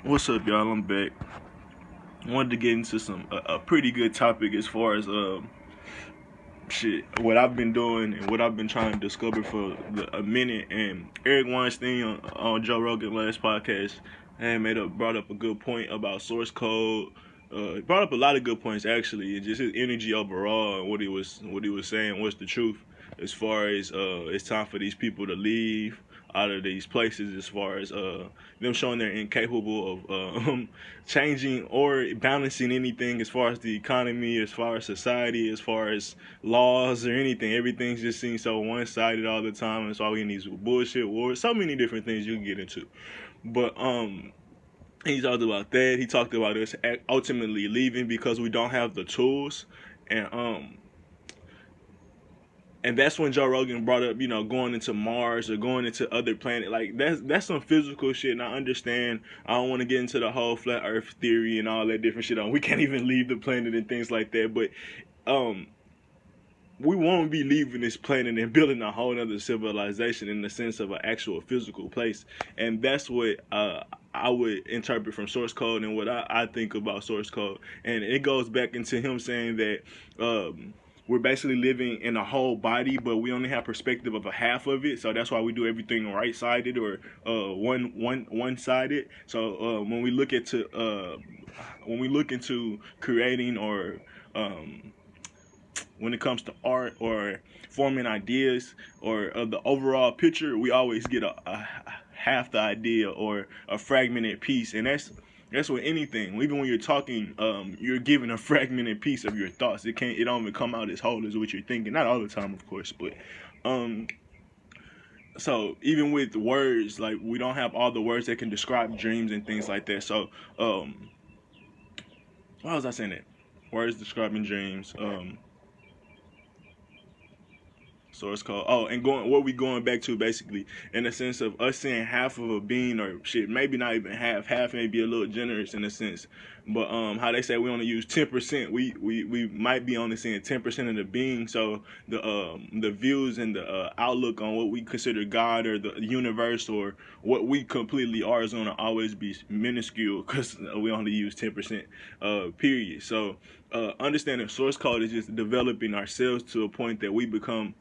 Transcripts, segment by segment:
What's up, y'all? I'm back. Wanted to get into a pretty good topic as far as shit what I've been doing and what I've been trying to discover for a minute. And Eric Weinstein on Joe Rogan last podcast and brought up a good point about source code. He brought up a lot of good points actually, and just his energy overall and what he was saying was the truth as far as it's time for these people to leave out of these places, as far as them showing they're incapable of changing or balancing anything as far as the economy, as far as society, as far as laws or anything. Everything just seems so one-sided all the time, and it's all in these bullshit wars. So many different things you can get into, but he talked about that. He talked about us ultimately leaving because we don't have the tools, and and that's when Joe Rogan brought up, going into Mars or going into other planets. Like that's some physical shit. And I understand. I don't want to get into the whole flat Earth theory and all that different shit. We can't even leave the planet and things like that. But um, we won't be leaving this planet and building a whole other civilization in the sense of an actual physical place. And that's what I would interpret from source code and what I think about source code. And it goes back into him saying that we're basically living in a whole body, but we only have perspective of a half of it. So that's why we do everything right-sided or one-sided. So when we look into creating or when it comes to art or forming ideas or the overall picture, we always get a half the idea or a fragmented piece, and that's with anything. Even when you're talking, you're given a fragmented piece of your thoughts. It don't even come out as whole as what you're thinking. Not all the time, of course, but um, so even with words, like we don't have all the words that can describe dreams and things like that. So why was I saying that? Words describing dreams. Source code. Oh, and what we going back to basically in the sense of us seeing half of a being or shit, maybe not even half. Half may be a little generous in a sense, but how they say we only use 10%. We might be only seeing 10% of the being. So the views and the outlook on what we consider God or the universe or what we completely are is gonna always be minuscule because we only use 10%. Period. So understanding source code is just developing ourselves to a point that we become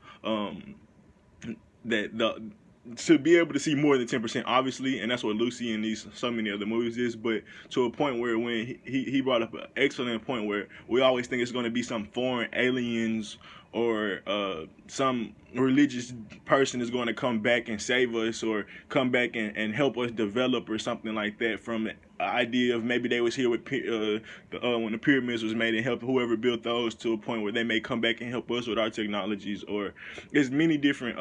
that the to be able to see more than 10%, obviously, and that's what Lucy and these so many other movies is. But to a point where when he brought up an excellent point where we always think it's going to be some foreign aliens or some religious person is going to come back and save us or come back and help us develop or something like that, from the idea of maybe they was here with when the pyramids was made and help whoever built those, to a point where they may come back and help us with our technologies. Or there's many different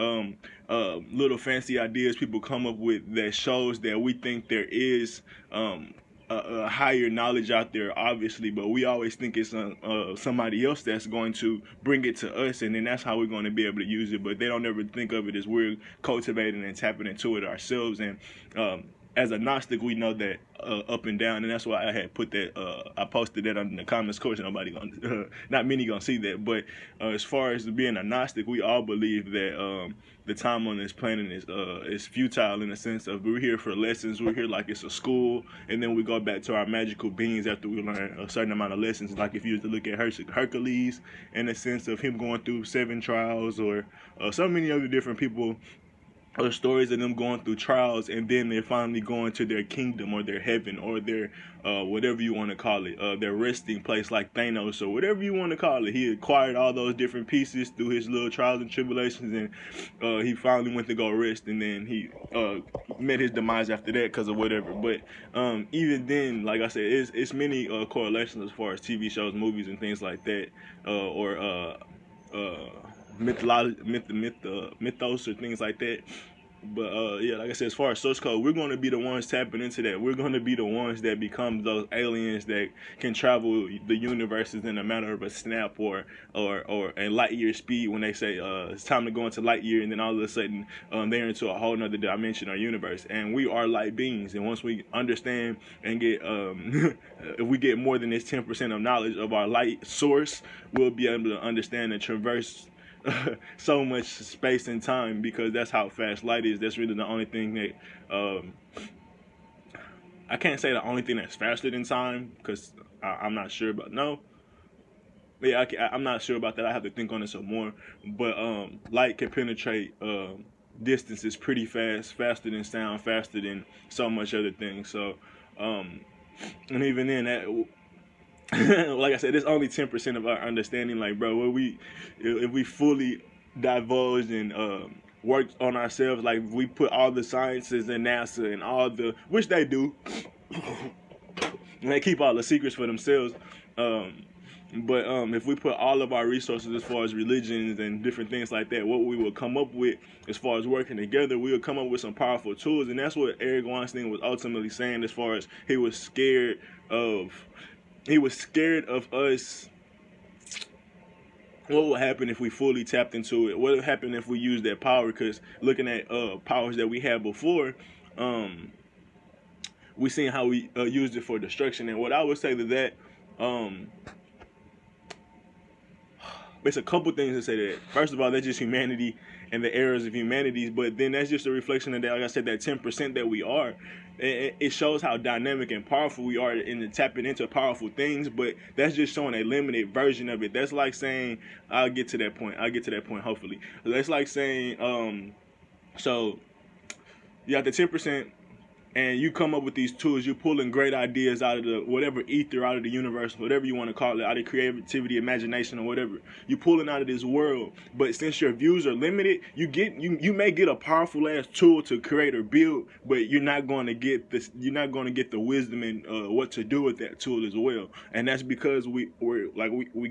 little fancy ideas people come up with that shows that we think there is a higher knowledge out there, obviously, but we always think it's somebody else that's going to bring it to us, and then that's how we're going to be able to use it. But they don't ever think of it as we're cultivating and tapping into it ourselves. And as a Gnostic, we know that up and down, and that's why I had put that. I posted that in the comments. Of course, not many gonna see that. But as far as being a Gnostic, we all believe that the time on this planet is futile, in the sense of we're here for lessons. We're here like it's a school, and then we go back to our magical beings after we learn a certain amount of lessons. Like if you were to look at Hercules, in the sense of him going through 7 trials, or so many other different people, or stories of them going through trials, and then they're finally going to their kingdom or their heaven or their whatever you want to call it, their resting place, like Thanos or whatever you want to call it. He acquired all those different pieces through his little trials and tribulations, and he finally went to go rest, and then he met his demise after that because of whatever. But even then, like I said, it's many correlations as far as TV shows, movies, and things like that, or mythos or things like that. But yeah, like I said, as far as source code, we're going to be the ones tapping into that. We're going to be the ones that become those aliens that can travel the universes in a matter of a snap, or in light year speed. When they say it's time to go into light year, and then all of a sudden they're into a whole nother dimension or universe. And we are light beings. And once we understand and get if we get more than this 10% of knowledge of our light source, we'll be able to understand and traverse so much space and time, because that's how fast light is. That's really the only thing that I can't say the only thing that's faster than time because I'm not sure about no. Yeah, I'm not sure about that. I have to think on it some more. But light can penetrate distances pretty fast, faster than sound, faster than so much other things. So, and even then, that like I said, it's only 10% of our understanding. Like, bro, if we fully divulge and work on ourselves, like we put all the sciences in NASA and all the, which they do, and they keep all the secrets for themselves. But if we put all of our resources as far as religions and different things like that, what we will come up with as far as working together, we will come up with some powerful tools. And that's what Eric Weinstein was ultimately saying as far as he was scared of us. What would happen if we fully tapped into it? What would happen if we used that power? Because looking at powers that we had before, we seen how we used it for destruction. And what I would say to that, it's a couple things to say that. First of all, that's just humanity and the errors of humanity, but then that's just a reflection of that, like I said, that 10% that we are. It shows how dynamic and powerful we are in tapping into powerful things, but that's just showing a limited version of it. That's like saying, I'll get to that point, hopefully. That's like saying, so you got the 10%, and you come up with these tools. You're pulling great ideas out of the whatever ether, out of the universe, whatever you want to call it, out of creativity, imagination, or whatever. You're pulling out of this world. But since your views are limited, you may get a powerful ass tool to create or build, but you're not going to get this. You're not going to get the wisdom and what to do with that tool as well. And that's because we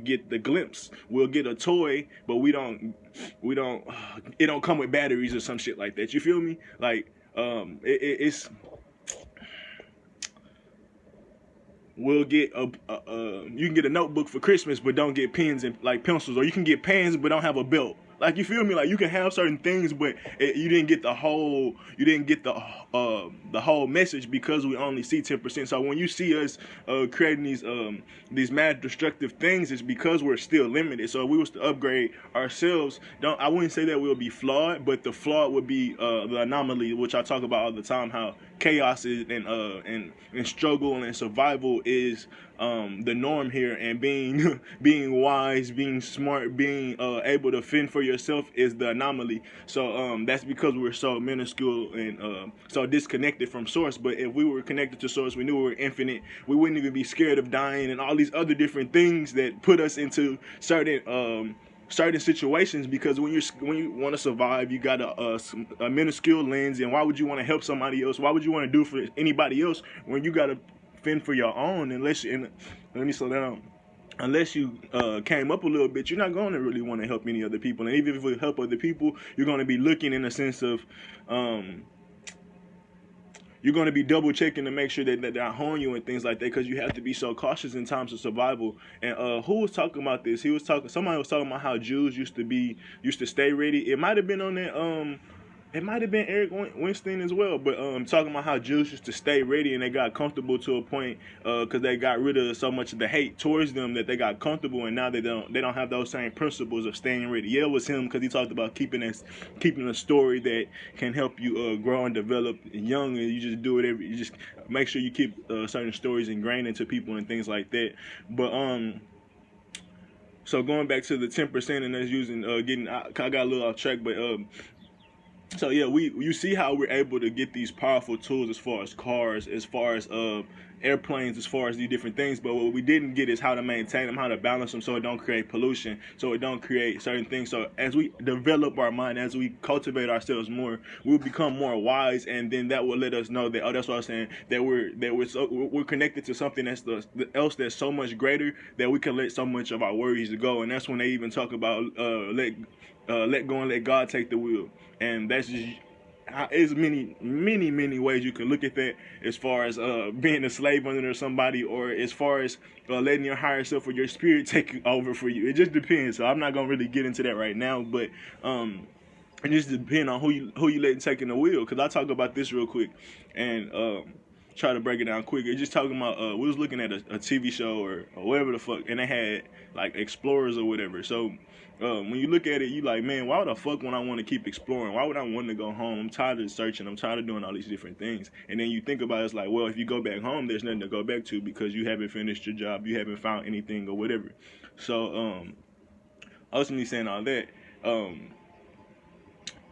get the glimpse. We'll get a toy, but we don't. It don't come with batteries or some shit like that. You feel me? Like it's. We'll get you can get a notebook for Christmas, but don't get pens and like pencils, or you can get pens but don't have a belt. Like, you feel me? Like, you can have certain things, but you didn't get the whole message because we only see 10%. So when you see us creating these mad destructive things, it's because we're still limited. So if we was to upgrade ourselves, I wouldn't say that we'll be flawed, but the flaw would be the anomaly, which I talk about all the time, how chaos is and struggle and survival is the norm here, and being wise, being smart, being able to fend for yourself is the anomaly. So that's because we're so minuscule and so disconnected from source. But if we were connected to source, we knew we were infinite, we wouldn't even be scared of dying and all these other different things that put us into certain situations, because when you want to survive, you got a minuscule lens. And why would you want to help somebody else? Why would you want to do for anybody else when you got to fend for your own? Let me slow down. Unless you came up a little bit, you're not going to really want to help any other people. And even if you help other people, you're going to be looking in a sense of you're going to be double checking to make sure that they're not harming you and things like that, because you have to be so cautious in times of survival. And who was talking about this? Somebody was talking about how Jews used to stay ready. It might have been on that it might have been Eric Weinstein as well, but talking about how Jews used to stay ready and they got comfortable to a point because they got rid of so much of the hate towards them that they got comfortable, and now they don't have those same principles of staying ready. Yeah, it was him, because he talked about keeping a story that can help you grow and develop young, and you just do it you just make sure you keep certain stories ingrained into people and things like that. But so going back to the 10%, and that's using I got a little off track, but so yeah, you see how we're able to get these powerful tools as far as cars, as far as airplanes, as far as these different things. But what we didn't get is how to maintain them, how to balance them, so it don't create pollution, so it don't create certain things. So as we develop our mind, as we cultivate ourselves more, we'll become more wise, and then that will let us know that that's what I was saying, that we're connected to something that's that's so much greater that we can let so much of our worries go. And that's when they even talk about let go and let God take the wheel. And that's just there's many ways you can look at that, as far as being a slave under somebody, or as far as letting your higher self or your spirit take over for you. It just depends. So I'm not gonna really get into that right now, but it just depends on who you letting taking the wheel. Because I talk about this real quick, and try to break it down quicker. Just talking about we was looking at a TV show or whatever the fuck, and they had like explorers or whatever. So when you look at it, you like, man, why would the fuck when I want to keep exploring? Why would I want to go home? I'm tired of searching. I'm tired of doing all these different things. And then you think about it, it's like, well, if you go back home, there's nothing to go back to because you haven't finished your job, you haven't found anything or whatever. So ultimately saying all that,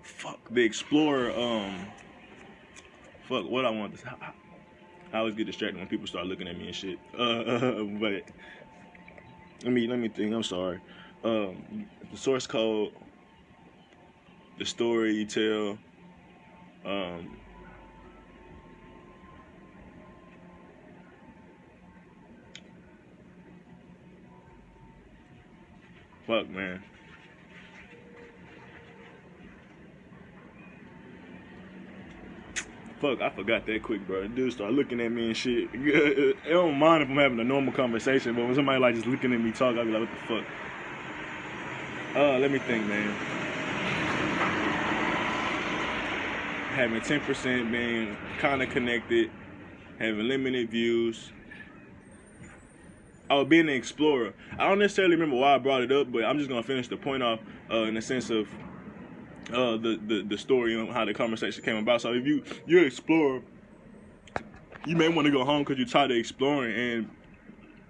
fuck the explorer. Fuck what I want to. I always get distracted when people start looking at me and shit. But let me think. I'm sorry. The source code, the story you tell, fuck, man. Fuck, I forgot that quick, bro. Dude start looking at me and shit. It don't mind if I'm having a normal conversation, but when somebody like just looking at me talk, I'll be like, what the fuck? Let me think, man. Having 10%, being kind of connected, having limited views. Oh, being an explorer. I don't necessarily remember why I brought it up, but I'm just gonna finish the point off in the sense of the story on how the conversation came about. So if you're an explorer, you may want to go home because you're tired of exploring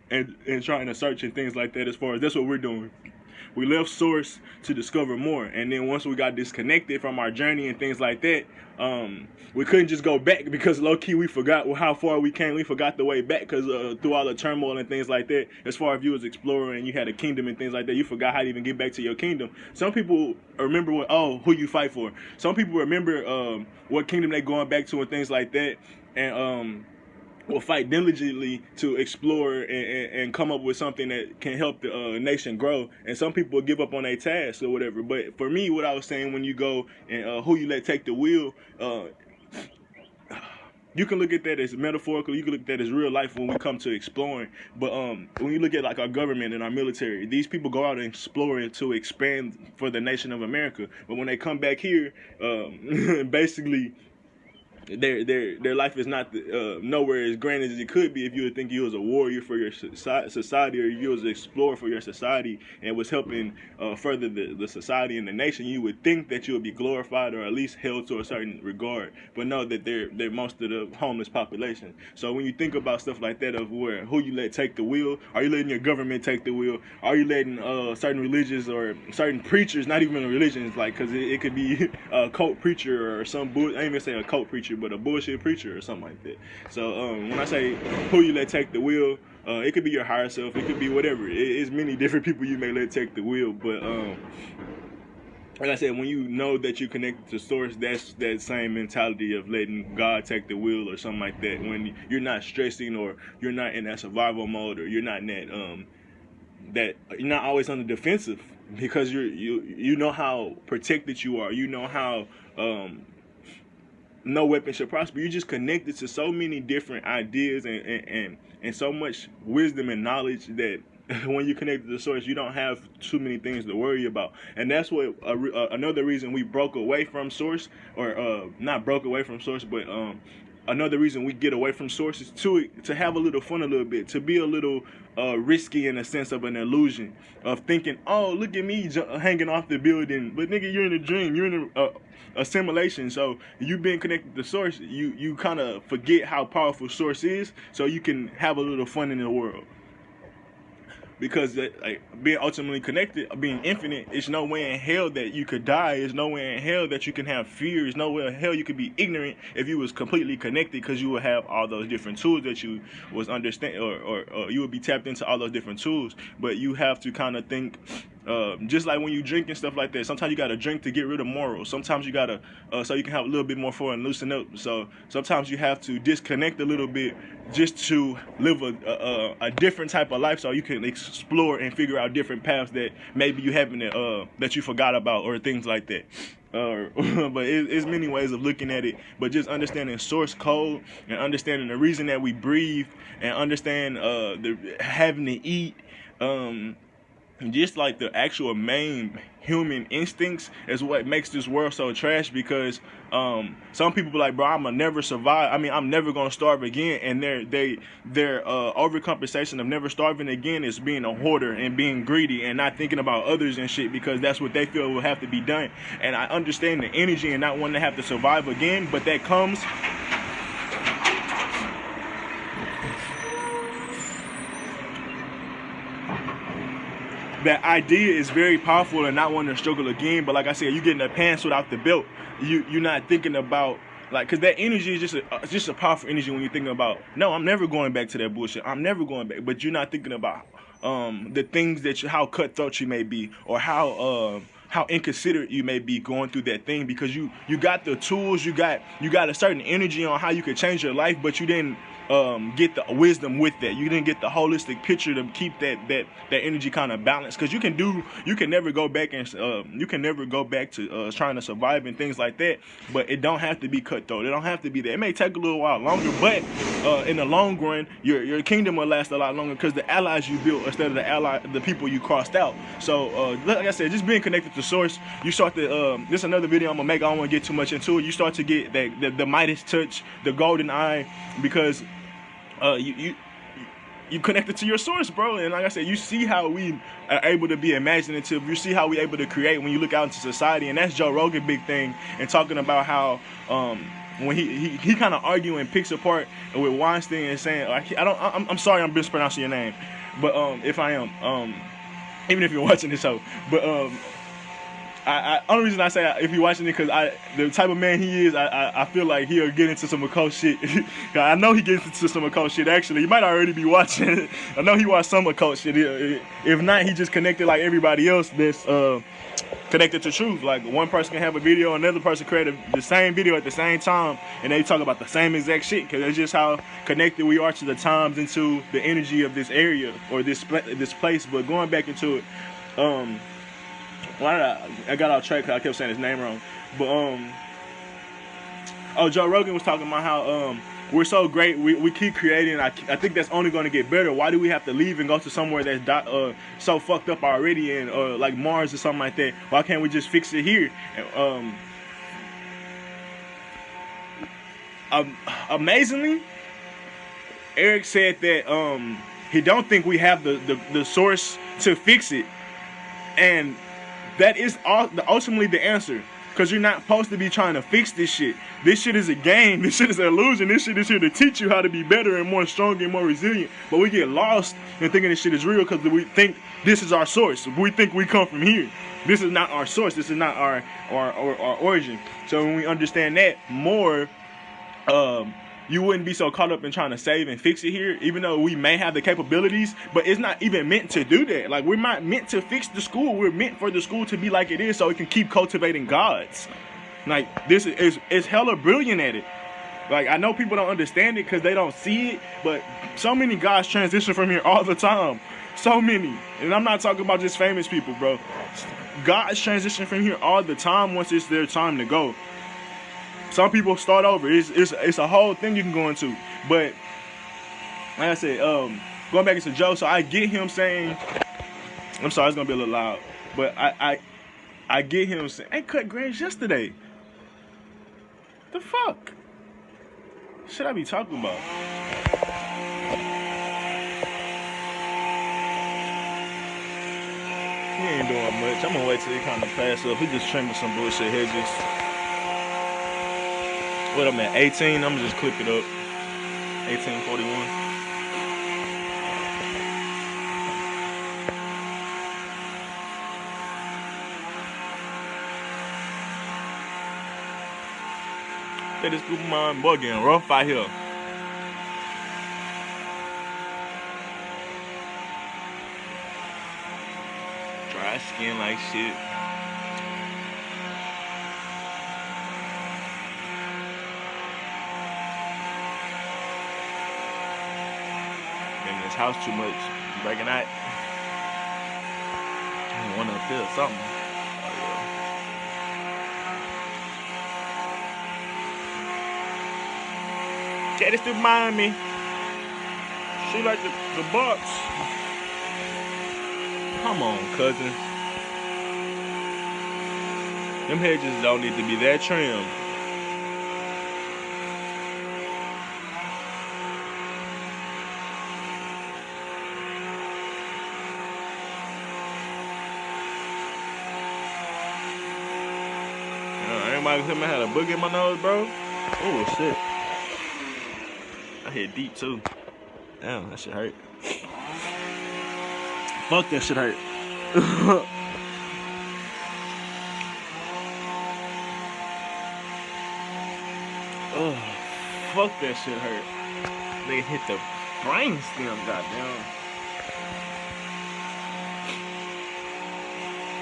and trying to search and things like that. As far as that's what we're doing. We left source to discover more, and then once we got disconnected from our journey and things like that, we couldn't just go back because low-key we forgot how far we came. We forgot the way back because through all the turmoil and things like that, as far as you was exploring and you had a kingdom and things like that, you forgot how to even get back to your kingdom. Some people remember who you fight for. Some people remember what kingdom they going back to and things like that, and will fight diligently to explore and come up with something that can help the nation grow. And some people give up on their tasks or whatever. But for me, what I was saying, when you go and who you let take the wheel, you can look at that as metaphorical. You can look at that as real life when we come to exploring. But when you look at like our government and our military, these people go out and explore to expand for the nation of America. But when they come back here, basically, their life is not nowhere as grand as it could be if you would think you was a warrior for your society, or you was an explorer for your society and was helping further the society and the nation. You would think that you would be glorified or at least held to a certain regard, but know that they're most of the homeless population. So when you think about stuff like that, of who you let take the wheel, are you letting your government take the wheel? Are you letting certain religions or certain preachers, not even religions, like, because it could be a cult preacher or some I ain't even say a cult preacher, but a bullshit preacher or something like that. So when I say who you let take the wheel, it could be your higher self, it could be whatever. It's many different people you may let take the wheel, but like I said, when you know that you're connected to source, that's that same mentality of letting God take the wheel or something like that. When you're not stressing, or you're not in that survival mode, or you're not in that you're not always on the defensive, because you know how protected you are. You know how no weapon should prosper. You're just connected to so many different ideas and so much wisdom and knowledge that when you connect to the source, you don't have too many things to worry about. And that's what another reason we broke away from source, or not broke away from source, but another reason we get away from source is to have a little fun a little bit, to be a little risky in a sense of an illusion of thinking, oh, look at me hanging off the building. But nigga, you're in a dream. You're in a simulation. So you being connected to source, you kind of forget how powerful source is, so you can have a little fun in the world. Because like, being ultimately connected, being infinite, it's no way in hell that you could die. There's no way in hell that you can have fear. There's no way in hell you could be ignorant if you was completely connected, because you would have all those different tools that you was understand, or you would be tapped into all those different tools. But you have to kind of think, just like when you drink and stuff like that, sometimes you got to drink to get rid of morals. Sometimes you got to, so you can have a little bit more fun and loosen up. So sometimes you have to disconnect a little bit just to live a different type of life, so you can explore and figure out different paths that maybe you haven't, that you forgot about, or things like that. But it's many ways of looking at it. But just understanding source code and understanding the reason that we breathe, and understand having to eat, just like the actual main human instincts is what makes this world so trash. Because some people be like, bro, I'm gonna never survive. I mean, I'm never gonna starve again, and their overcompensation of never starving again is being a hoarder and being greedy and not thinking about others and shit, because that's what they feel will have to be done. And I understand the energy and not wanting to have to survive again, but that comes. That idea is very powerful and not wanting to struggle again. But like I said, you getting the pants without the belt. You're not thinking about, like, because that energy is just a powerful energy when you're thinking about, no, I'm never going back to that bullshit. I'm never going back. But you're not thinking about the things that how cutthroat you may be, or how inconsiderate you may be going through that thing, because you got the tools, you got a certain energy on how you could change your life, but you didn't get the wisdom with that. You didn't get the holistic picture to keep that energy kind of balanced. Because you can never go back to trying to survive and things like that. But it don't have to be cutthroat. It don't have to be that. It may take a little while longer, but in the long run, your kingdom will last a lot longer, because the allies you built instead of the people you crossed out. So like I said, just being connected to source, you start to this is another video I'm gonna make. I don't want to get too much into it. You start to get the Midas touch, the golden eye, because you connected to your source, bro. And like I said, you see how we are able to be imaginative. You see how we able to create when you look out into society. And that's Joe Rogan big thing, and talking about how when he kind of arguing and picks apart with Weinstein and saying, I'm sorry I'm mispronouncing your name, but if I am, even if you're watching this show, but only reason I say if you're watching it, because the type of man he is, I feel like he'll get into some occult shit. I know he gets into some occult shit. Actually, he might already be watching. I know he watched some occult shit. If not, he just connected like everybody else that's connected to truth. Like, one person can have a video, another person create the same video at the same time, and they talk about the same exact shit, because that's just how connected we are to the times and to the energy of this area or this place. But going back into it, why did I got off track because I kept saying his name wrong. But Joe Rogan was talking about how we're so great, we keep creating. I think that's only going to get better. Why do we have to leave and go to somewhere that's so fucked up already, and like Mars or something like that? Why can't we just fix it here? Amazingly, Eric said that he don't think we have the source to fix it, and that is ultimately the answer. Because you're not supposed to be trying to fix this shit. This shit is a game. This shit is an illusion. This shit is here to teach you how to be better and more strong and more resilient. But we get lost in thinking this shit is real because we think this is our source. We think we come from here. This is not our source. This is not our origin. So when we understand that more, you wouldn't be so caught up in trying to save and fix it here, even though we may have the capabilities, but it's not even meant to do that. Like, we're not meant to fix the school. We're meant for the school to be like it is so it can keep cultivating gods. Like, this is hella brilliant at it. Like, I know people don't understand it because they don't see it, but so many gods transition from here all the time. So many. And I'm not talking about just famous people, bro. Gods transition from here all the time once it's their time to go. Some people start over. It's a whole thing you can go into. But like I said, going back into Joe, so I get him saying, I'm sorry, it's gonna be a little loud, but I get him saying, I cut grass yesterday. The fuck? Should I be talking about? He ain't doing much. I'm gonna wait till he kind of pass up. He just trimming some bullshit hedges. What I'm at, 18? I'm gonna just click it up. 1841. Hey, this group of mine, boy, getting rough out here. Dry skin like shit. In this house too much. Breaking out. I want to feel something. Daddy still mind me. She like the box. Come on, cousin. Them hedges don't need to be that trimmed. Anybody tell me I had a boogie in my nose, bro? Oh, shit. I hit deep, too. Damn, that shit hurt. Fuck, that shit hurt. Oh, fuck, that shit hurt. They hit the brain stem, goddamn.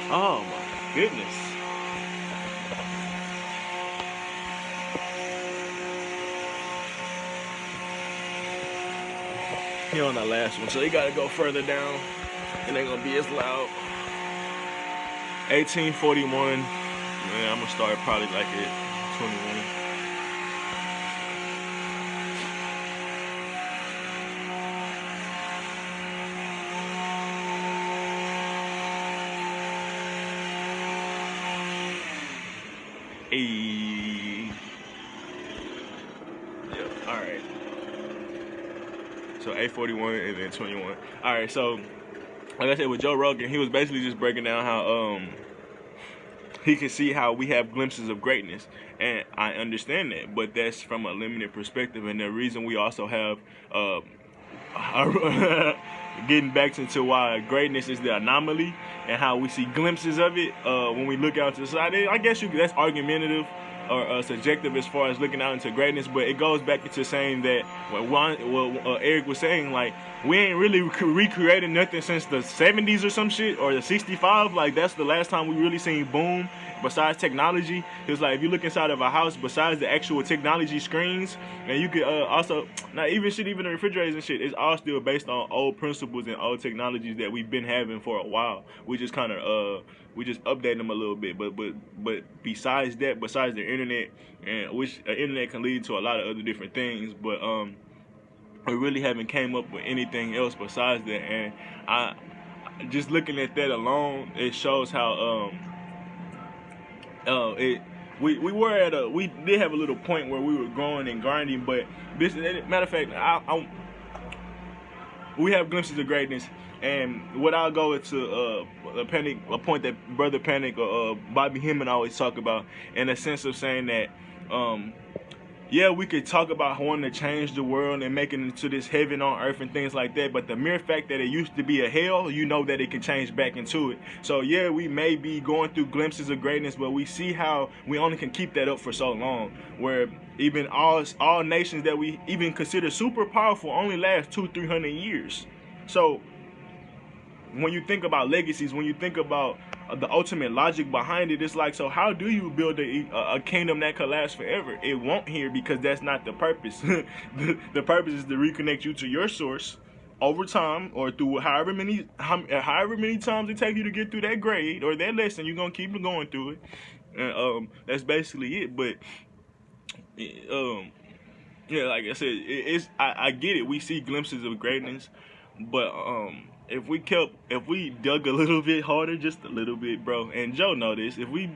Oh, my goodness. He on that last one, so he gotta go further down. It ain't gonna be as loud. 1841. Man, I'm gonna start probably like at 21. Hey. Yep. All right. So 841 and then 21. All right. So like I said with Joe Rogan, he was basically just breaking down how he can see how we have glimpses of greatness, and I understand that, but that's from a limited perspective. And the reason we also have getting back into why greatness is the anomaly and how we see glimpses of it when we look out to the side. I guess that's argumentative or subjective as far as looking out into greatness, but it goes back into saying that what Eric was saying, like, we ain't really recreating nothing since the 70s or some shit, or the 65. Like, that's the last time we really seen boom besides technology. It's like, if you look inside of a house, besides the actual technology screens, and you could also, not even shit, even the refrigerators and shit, it's all still based on old principles and old technologies that we've been having for a while. We just kind of we just update them a little bit, but besides that, besides the internet, and which internet can lead to a lot of other different things, but we really haven't came up with anything else besides that. And I just looking at that alone, it shows how we did have a little point where we were growing and grinding, but this, matter of fact, we have glimpses of greatness. And what I'll go into a point that Brother Panic or Bobby Hemming always talk about, in a sense of saying that, yeah, we could talk about wanting to change the world and making it into this heaven on earth and things like that, but the mere fact that it used to be a hell, you know that it can change back into it. So yeah, we may be going through glimpses of greatness, but we see how we only can keep that up for so long, where even all nations that we even consider super powerful only last 200-300 years. So when you think about legacies, when you think about the ultimate logic behind it, it's like, so how do you build a kingdom that could last forever? It won't here, because that's not the purpose. The purpose is to reconnect you to your source over time, or through however many times it takes you to get through that grade or that lesson. You're gonna keep going through it, and that's basically it. But yeah, like I said, I get it. We see glimpses of greatness, but if we dug a little bit harder, just a little bit, bro, and Joe know this, if we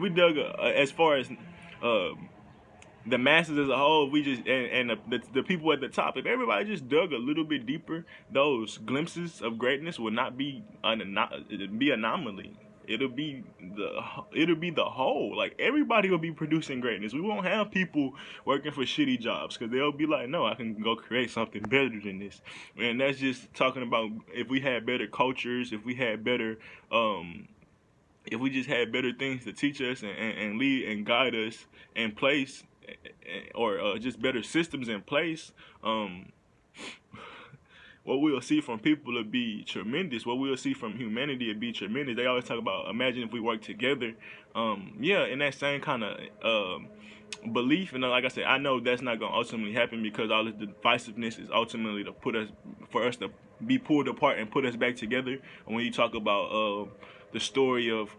dug as far as the masses as a whole, we just and the people at the top, if everybody just dug a little bit deeper, those glimpses of greatness would not be it'd be anomaly. It'll be the whole. Like, everybody will be producing greatness. We won't have people working for shitty jobs, because they'll be like, no, I can go create something better than this. And that's just talking about if we had better cultures, if we had better, if we just had better things to teach us and lead and guide us in place, or just better systems in place. What we'll see from people will be tremendous. What we'll see from humanity will be tremendous. They always talk about, imagine if we work together. Yeah, in that same kind of belief. And like I said, I know that's not going to ultimately happen, because all of the divisiveness is ultimately for us to be pulled apart and put us back together. And when you talk about the story of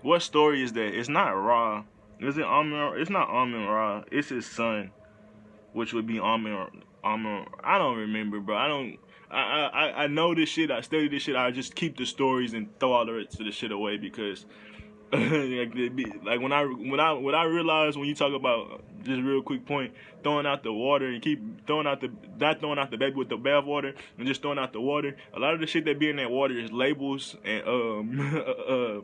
what story is that? It's not Ra. Is it Amun? It's not Amun Ra. It's his son, which would be Amun. I don't remember, bro. I know this shit. I study this shit. I just keep the stories and throw all the rest of the shit away because like when I realize when you talk about just real quick point throwing out the water and keep throwing out the not throwing out the baby with the bath water and just throwing out the water. A lot of the shit that be in that water is labels and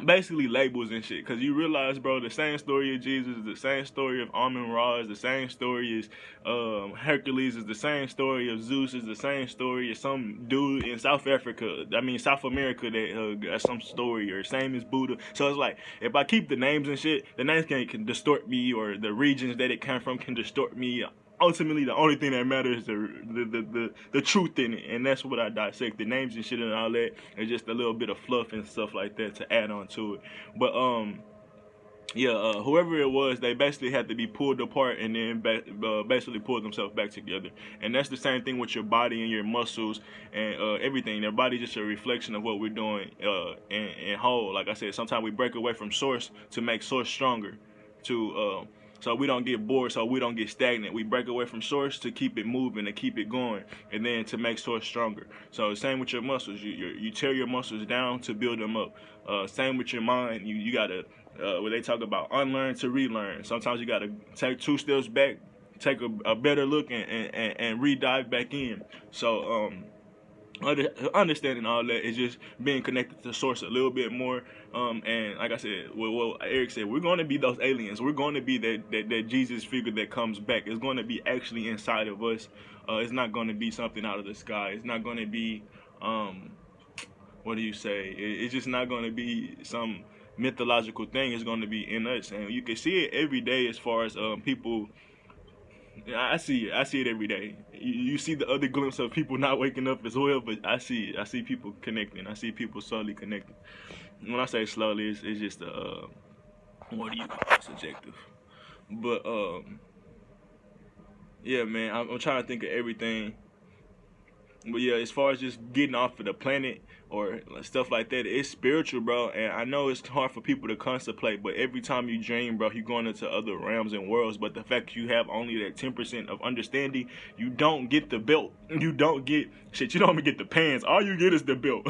basically labels and shit, because you realize, bro, the same story of Jesus is the same story of Amun-Ra, is the same story as Hercules, is the same story of Zeus, is the same story as some dude in South Africa, South America that got some story, or same as Buddha. So it's like, if I keep the names and shit, the names can distort me, or the regions that it came from can distort me. Ultimately, the only thing that matters is the truth in it, and that's what I dissect. The names and shit and all that, and just a little bit of fluff and stuff like that to add on to it. But whoever it was, they basically had to be pulled apart and then basically pull themselves back together. And that's the same thing with your body and your muscles and everything. Their body's just a reflection of what we're doing in whole. Like I said, sometimes we break away from source to make source stronger, so we don't get bored, so we don't get stagnant. We break away from source to keep it moving, to keep it going, and then to make source stronger. So same with your muscles. You tear your muscles down to build them up. Same with your mind. You gotta, where they talk about unlearn to relearn. Sometimes you gotta take 2 steps back, take a better look, and re-dive back in. So understanding all that is just being connected to source a little bit more, and like I said, what Eric said, we're going to be those aliens. We're going to be that Jesus figure that comes back. It's going to be actually inside of us. It's not going to be something out of the sky. It's not going to be what do you say, it's just not going to be some mythological thing. It's going to be in us, and you can see it every day as far as people. I see it every day. You see the other glimpse of people not waking up as well, but I see people connecting. I see people slowly connecting. When I say slowly, it's just what do you call it, subjective. But yeah, man, I'm trying to think of everything. But yeah, as far as just getting off of the planet or stuff like that, it's spiritual, bro. And I know it's hard for people to contemplate, but every time you dream, bro, you're going into other realms and worlds. But the fact you have only that 10% of understanding, you don't get the belt. You don't get shit. You don't even get the pants. All you get is the belt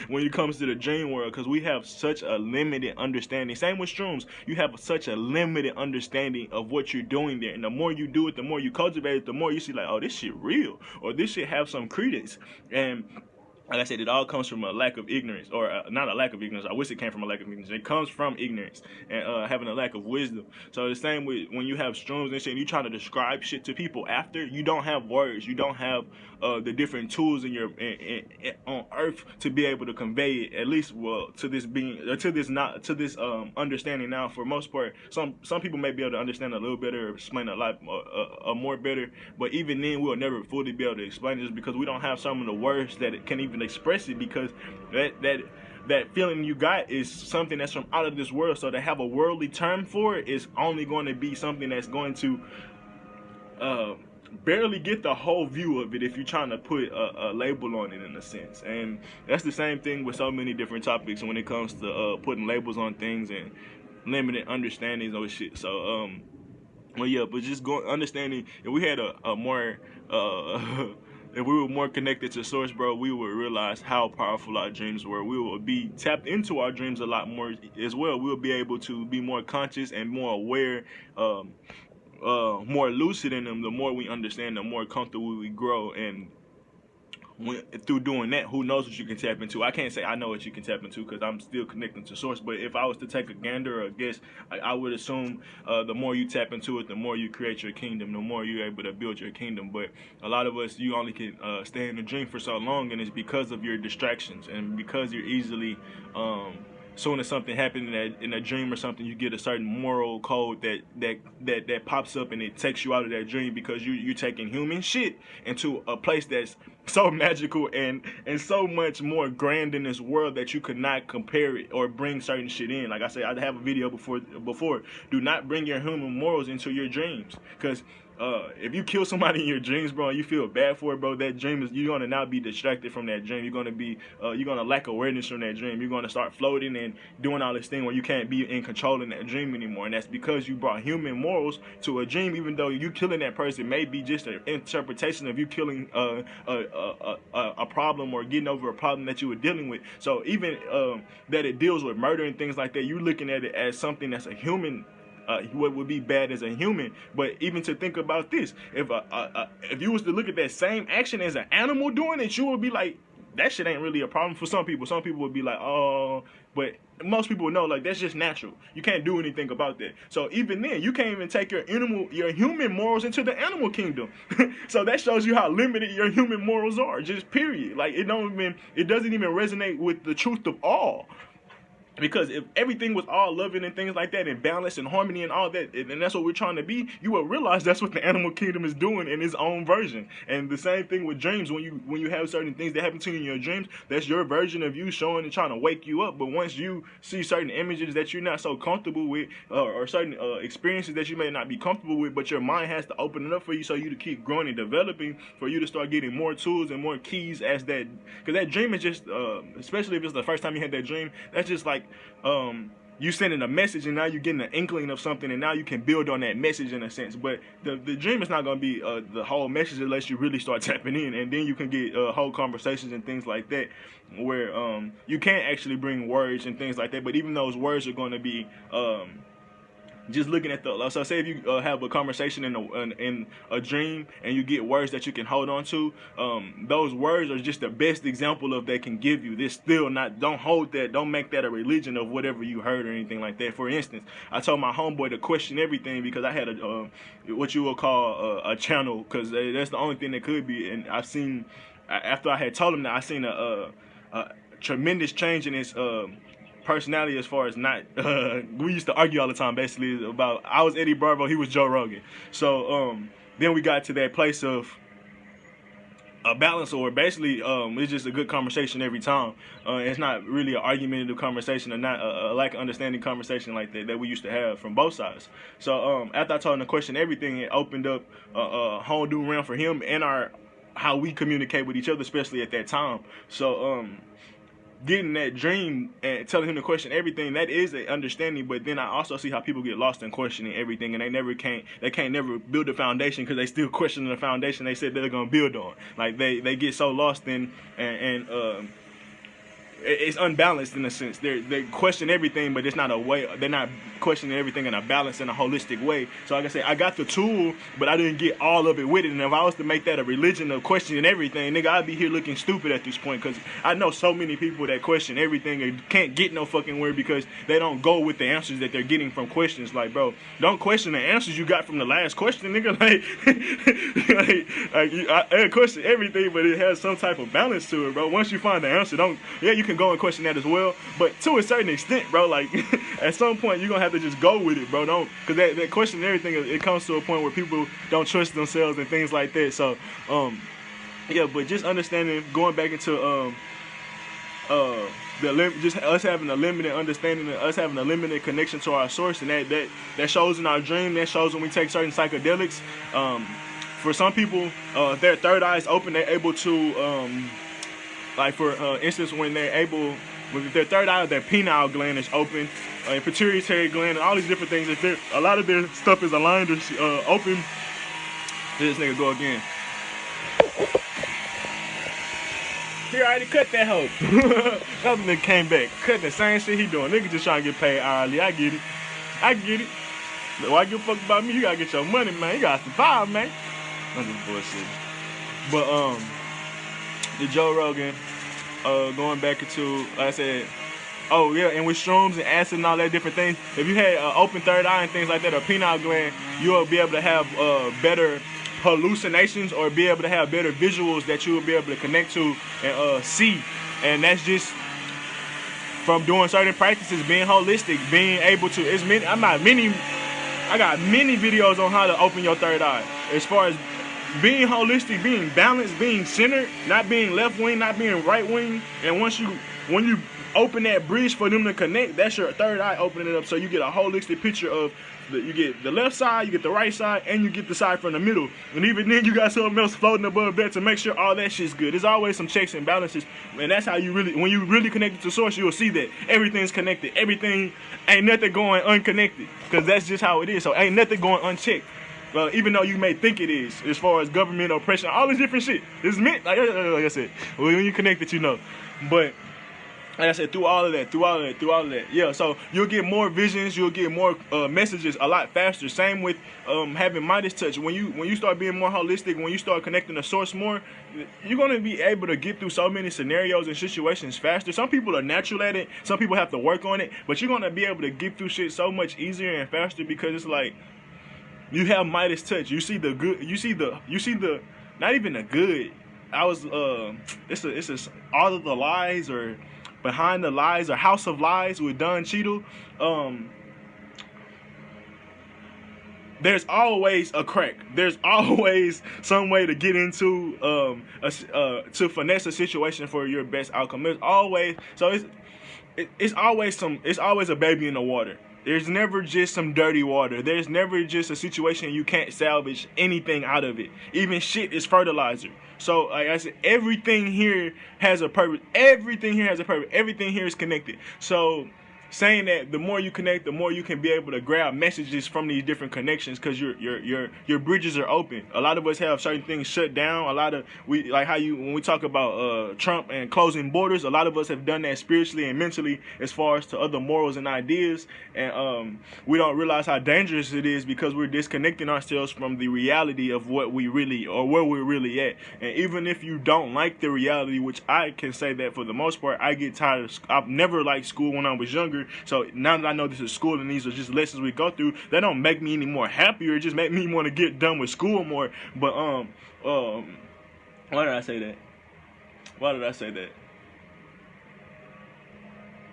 when it comes to the dream world, because we have such a limited understanding. Same with shrooms. You have such a limited understanding of what you're doing there. And the more you do it, the more you cultivate it, the more you see like, oh, this shit real, or this shit have some credence. And like I said, it all comes from a lack of ignorance, or not a lack of ignorance. I wish it came from a lack of ignorance. It comes from ignorance and having a lack of wisdom. So the same with when you have shrooms and shit, and you try to describe shit to people after, you don't have words, you don't have the different tools in your on earth to be able to convey it. At least, well, to this being, or to this understanding now. For most part, some people may be able to understand a little better, or explain a lot more better. But even then, we'll never fully be able to explain this because we don't have some of the words that it can even express it, because that feeling you got is something that's from out of this world. So to have a worldly term for it is only going to be something that's going to barely get the whole view of it if you're trying to put a label on it, in a sense. And that's the same thing with so many different topics when it comes to putting labels on things and limited understandings of shit. So well, yeah, but just understanding, if we had a more if we were more connected to source, bro, we would realize how powerful our dreams were. We would be tapped into our dreams a lot more as well. We'll be able to be more conscious and more aware, more lucid in them. The more we understand, the more comfortable we grow. And through doing that, who knows what you can tap into. I can't say I know what you can tap into because I'm still connecting to source, but if I was to take a gander or a guess, I would assume the more you tap into it, the more you create your kingdom, the more you're able to build your kingdom. But a lot of us, you only can stay in the dream for so long, and it's because of your distractions and because you're easily soon as something happens in a dream or something, you get a certain moral code that pops up, and it takes you out of that dream because you're taking human shit into a place that's so magical and so much more grand in this world that you could not compare it or bring certain shit in. Like I said, I have a video before. Do not bring your human morals into your dreams, because if you kill somebody in your dreams, bro, and you feel bad for it, bro, that dream is, you're gonna now be distracted from that dream. You're gonna lack awareness from that dream. You're gonna start floating and doing all this thing where you can't be in control in that dream anymore. And that's because you brought human morals to a dream, even though you killing that person may be just an interpretation of you killing a problem or getting over a problem that you were dealing with. So even that it deals with murder and things like that, you're looking at it as something that's a human. What would be bad as a human. But even to think about this, if you was to look at that same action as an animal doing it, you would be like, that shit ain't really a problem for some people. Some people would be like, oh, but most people know, like, that's just natural. You can't do anything about that. So even then, you can't even take your human morals into the animal kingdom. So that shows you how limited your human morals are, just period. Like, it doesn't even resonate with the truth of all. Because if everything was all loving and things like that, and balance and harmony and all that, and that's what we're trying to be, you will realize that's what the animal kingdom is doing in its own version. And the same thing with dreams. When you have certain things that happen to you in your dreams, that's your version of you showing and trying to wake you up. But once you see certain images that you're not so comfortable with, or certain experiences that you may not be comfortable with, but your mind has to open it up for you, so you to keep growing and developing, for you to start getting more tools and more keys as that. Because that dream is just, especially if it's the first time you had that dream, that's just like you sending a message, and now you're getting an inkling of something, and now you can build on that message in a sense. But the dream is not going to be the whole message unless you really start tapping in, and then you can get whole conversations and things like that, where you can't actually bring words and things like that. But even those words are going to be just looking at so say if you have a conversation in a dream and you get words that you can hold on to, those words are just the best example of they can give you. This still not, don't hold that, don't make that a religion of whatever you heard or anything like that. For instance, I told my homeboy to question everything because I had what you would call a channel, because that's the only thing that could be. And I've seen, after I had told him that, I seen a tremendous change in his personality, as far as not we used to argue all the time basically about, I was Eddie Bravo, he was Joe Rogan. So then we got to that place of a balance, or basically it's just a good conversation every time. It's not really an argumentative conversation, or not a lack of understanding conversation like that we used to have from both sides. So after I told him to question everything, it opened up a whole new realm for him and how we communicate with each other, especially at that time. So getting that dream and telling him to question everything, that is an understanding. But then I also see how people get lost in questioning everything, and they can't never build a foundation because they still questioning the foundation they said they're gonna build on. Like they get so lost in and it's unbalanced in a sense. They question everything, but it's not a way. They're not questioning everything in a balanced and a holistic way. So like I said, I got the tool, but I didn't get all of it with it. And if I was to make that a religion of questioning everything, nigga, I'd be here looking stupid at this point, because I know so many people that question everything and can't get no fucking word because they don't go with the answers that they're getting from questions. Like, bro, don't question the answers you got from the last question, nigga. I question everything, but it has some type of balance to it, bro. Once you find the answer, you can go and question that as well, but to a certain extent, bro, like at some point you're gonna have to just go with it, bro. Don't, because that question and everything, it comes to a point where people don't trust themselves and things like that. So yeah, but just understanding, going back into just us having a limited understanding, and us having a limited connection to our source, and that shows in our dream, that shows when we take certain psychedelics. For some people, their third eye is open, they're able to like for instance, when with their third eye, their pineal gland is open, and pituitary gland, and all these different things. If a lot of their stuff is aligned or open. This nigga go again. He already cut that hoe. That nigga came back, cut the same shit he doing. Nigga just trying to get paid hourly. I get it. Why give a fuck about me? You gotta get your money, man. You gotta survive, man. I'm just bullshit. But the Joe Rogan, going back into, like I said, oh yeah, and with shrooms and acid and all that different things, if you had open third eye and things like that, or pineal gland, you'll be able to have better hallucinations, or be able to have better visuals that you will be able to connect to and see. And that's just from doing certain practices, being holistic, being able to, I got many videos on how to open your third eye, as far as being holistic, being balanced, being centered, not being left wing, not being right wing. And when you open that bridge for them to connect, that's your third eye opening it up, so you get a holistic picture of you get the left side, you get the right side, and you get the side from the middle. And even then, you got something else floating above that to make sure all that shit's good. There's always some checks and balances, and that's how you really, when you really connect to source, you'll see that everything's connected. Everything, ain't nothing going unconnected, because that's just how it is. So ain't nothing going unchecked. Even though you may think it is, as far as government oppression, all this different shit. It's meant, like I said, when you connect it, you know. But like I said, through all of that, yeah. So you'll get more visions, you'll get more messages a lot faster. Same with having Midas touch. When you start being more holistic, when you start connecting the source more, you're gonna be able to get through so many scenarios and situations faster. Some people are natural at it, some people have to work on it, but you're gonna be able to get through shit so much easier and faster because it's like you have Midas touch. You see the good. You see the not even the good. It's a All of the Lies or Behind the Lies or House of Lies with Don Cheadle. There's always a crack. There's always some way to get into to finesse a situation for your best outcome. There's always it's always a baby in the water. There's never just some dirty water. There's never just a situation you can't salvage anything out of it. Even shit is fertilizer. So, like I said, everything here has a purpose. Everything here has a purpose. Everything here is connected. So, saying that the more you connect, the more you can be able to grab messages from these different connections because your bridges are open. A lot of us have certain things shut down. When we talk about Trump and closing borders, a lot of us have done that spiritually and mentally as far as to other morals and ideas, and we don't realize how dangerous it is because we're disconnecting ourselves from the reality of what we really or where we're really at. And even if you don't like the reality, which I can say that for the most part, I get tired of. I've never liked school when I was younger. So now that I know this is school and these are just lessons we go through, that don't make me any more happier. It just make me want to get done with school more. But why did I say that?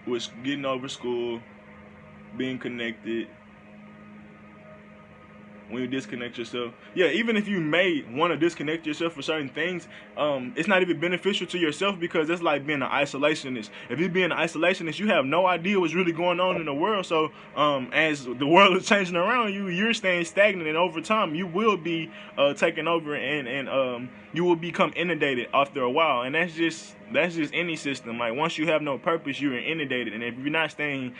Was getting over school, being connected. When you disconnect yourself, yeah, even if you may want to disconnect yourself for certain things, it's not even beneficial to yourself because it's like being an isolationist. If you're being an isolationist, you have no idea what's really going on in the world. So as the world is changing around you, you're staying stagnant, and over time you will be taken over and you will become inundated after a while. And that's just any system. Like once you have no purpose, you're inundated, and if you're not staying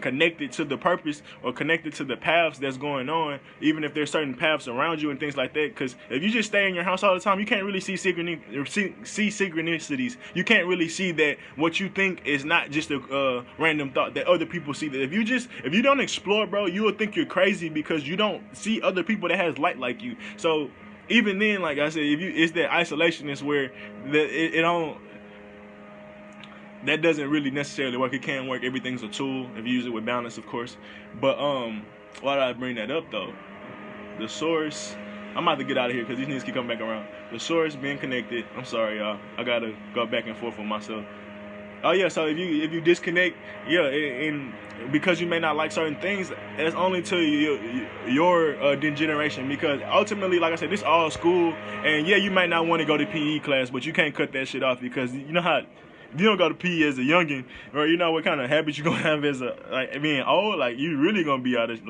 connected to the purpose or connected to the paths that's going on, even if there's certain paths around you and things like that. Because if you just stay in your house all the time, you can't really see synchronicities. You can't really see that what you think is not just a random thought that other people see. That if you don't explore, bro, you will think you're crazy because you don't see other people that has light like you. So even then, like I said, it's that isolationist where it don't. That doesn't really necessarily work. It can work. Everything's a tool if you use it with balance, of course. But why did I bring that up though? The source. I'm about to get out of here because these niggas keep coming back around. The source being connected. I'm sorry, y'all. I gotta go back and forth with myself. Oh yeah. So if you disconnect, yeah, and because you may not like certain things, that's only to your degeneration. Because ultimately, like I said, this all school, and yeah, you might not want to go to PE class, but you can't cut that shit off because you know how. If you don't go to PE as a youngin', or you know what kind of habits you gonna have as being old, like you really gonna be out of